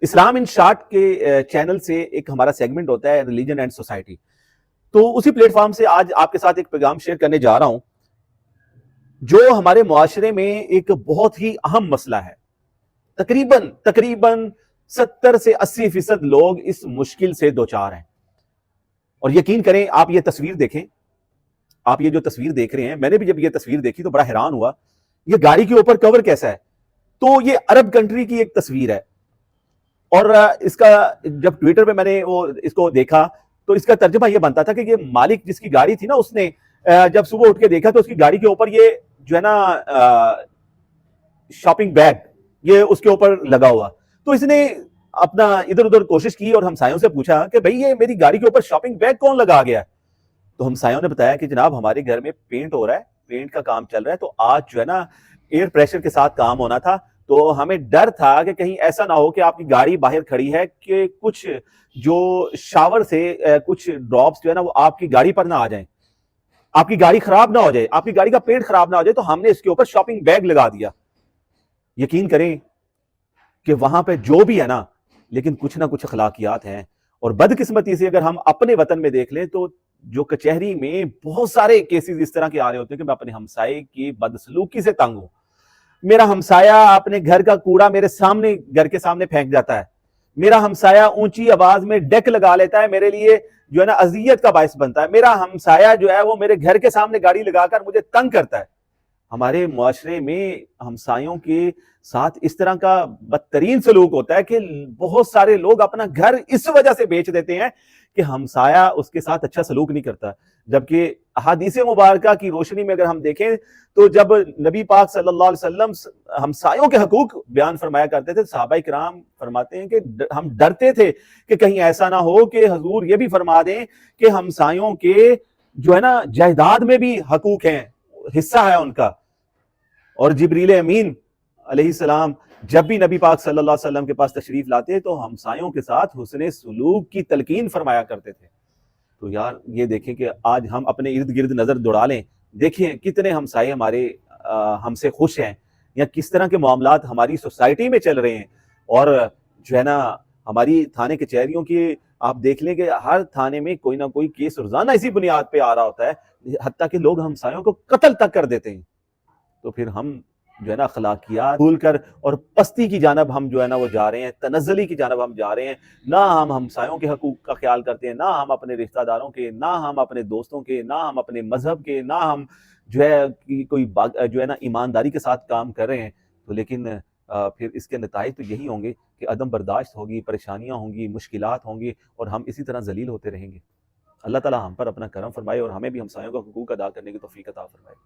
Islam in short کے channel سے ایک ہمارا سیگمنٹ ہوتا ہے ریلیجن اینڈ سوسائٹی. تو اسی پلیٹ فارم سے آج آپ کے ساتھ ایک پیغام شیئر کرنے جا رہا ہوں جو ہمارے معاشرے میں ایک بہت ہی اہم مسئلہ ہے. تقریباً 70 سے 80% لوگ اس مشکل سے دوچار ہیں. اور یقین کریں آپ یہ تصویر دیکھیں, آپ یہ جو تصویر دیکھ رہے ہیں, میں نے بھی جب یہ تصویر دیکھی تو بڑا حیران ہوا. یہ گاڑی کے اوپر کور کیسا ہے؟ تو یہ عرب کنٹری کی ایک تصویر ہے, اور اس کا جب ٹویٹر پہ میں نے اس کو دیکھا تو اس کا ترجمہ یہ بنتا تھا کہ یہ مالک جس کی گاڑی تھی نا, اس نے جب صبح اٹھ کے دیکھا تو اس کی گاڑی کے اوپر یہ جو ہے نا شاپنگ بیگ یہ اس کے اوپر لگا ہوا. تو اس نے اپنا ادھر ادھر کوشش کی اور ہمسایوں سے پوچھا کہ بھئی یہ میری گاڑی کے اوپر شاپنگ بیگ کون لگا گیا ہے؟ تو ہمسایوں نے بتایا کہ جناب ہمارے گھر میں پینٹ ہو رہا ہے, پینٹ کا کام چل رہا ہے, تو آج جو ہے نا ایئر پریشر کے ساتھ کام ہونا تھا, تو ہمیں ڈر تھا کہ کہیں ایسا نہ ہو کہ آپ کی گاڑی باہر کھڑی ہے کہ کچھ جو شاور سے کچھ ڈراپس جو ہے نا وہ آپ کی گاڑی پر نہ آ جائیں, آپ کی گاڑی خراب نہ ہو جائے, آپ کی گاڑی کا پینٹ خراب نہ ہو جائے, تو ہم نے اس کے اوپر شاپنگ بیگ لگا دیا. یقین کریں کہ وہاں پہ جو بھی ہے نا, لیکن کچھ نہ کچھ اخلاقیات ہیں. اور بدقسمتی سے اگر ہم اپنے وطن میں دیکھ لیں تو جو کچہری میں بہت سارے کیسز اس طرح کے آ رہے ہوتے ہیں کہ میں اپنے ہمسائے کی بدسلوکی سے تنگ ہوں. میرا ہمسایہ اپنے گھر کا کوڑا میرے سامنے گھر کے سامنے پھینک جاتا ہے, میرا ہمسایہ اونچی آواز میں ڈیک لگا لیتا ہے, میرے لیے جو ہے نا اذیت کا باعث بنتا ہے, میرا ہمسایہ جو ہے وہ میرے گھر کے سامنے گاڑی لگا کر مجھے تنگ کرتا ہے. ہمارے معاشرے میں ہمسایوں کے ساتھ اس طرح کا بدترین سلوک ہوتا ہے کہ بہت سارے لوگ اپنا گھر اس وجہ سے بیچ دیتے ہیں کہ ہمسایہ اس کے ساتھ اچھا سلوک نہیں کرتا. جبکہ احادیث مبارکہ کی روشنی میں اگر ہم دیکھیں تو جب نبی پاک صلی اللہ علیہ وسلم ہمسایوں کے حقوق بیان فرمایا کرتے تھے, صحابہ کرام فرماتے ہیں کہ ہم ڈرتے تھے کہ کہیں ایسا نہ ہو کہ حضور یہ بھی فرما دیں کہ ہمسایوں کے جو ہے نا جائیداد میں بھی حقوق ہیں, حصہ ہے ان کا. اور جبریل امین علیہ السلام جب بھی نبی پاک صلی اللہ علیہ وسلم کے پاس تشریف لاتے تو ہمسایوں کے ساتھ حسن سلوک کی تلقین فرمایا کرتے تھے. تو یار یہ دیکھیں کہ آج ہم اپنے ارد گرد نظر دوڑا لیں, دیکھیں کتنے ہمسائے ہمارے ہم سے خوش ہیں, یا کس طرح کے معاملات ہماری سوسائٹی میں چل رہے ہیں. اور جو ہے نا ہماری تھانے کچہریوں کی آپ دیکھ لیں کہ ہر تھانے میں کوئی نہ کوئی کیس روزانہ اسی بنیاد پہ آ رہا ہوتا ہے, حتیٰ کہ لوگ ہمسایوں کو قتل تک کر دیتے ہیں. تو پھر ہم جو ہے نا اخلاقیات بھول کر اور پستی کی جانب ہم جو ہے نا وہ جا رہے ہیں, تنزلی کی جانب ہم جا رہے ہیں. نہ ہم ہمسایوں کے حقوق کا خیال کرتے ہیں, نہ ہم اپنے رشتہ داروں کے, نہ ہم اپنے دوستوں کے, نہ ہم اپنے مذہب کے, نہ ہم جو ہے کوئی جو ہے نا ایمانداری کے ساتھ کام کر رہے ہیں. تو لیکن پھر اس کے نتائج تو یہی ہوں گے کہ عدم برداشت ہوگی, پریشانیاں ہوں گی, مشکلات ہوں گی, اور ہم اسی طرح ذلیل ہوتے رہیں گے. اللہ تعالی ہم پر اپنا کرم فرمائے اور ہمیں بھی ہمسایوں کا حقوق ادا کرنے کی توفیق عطا فرمائے.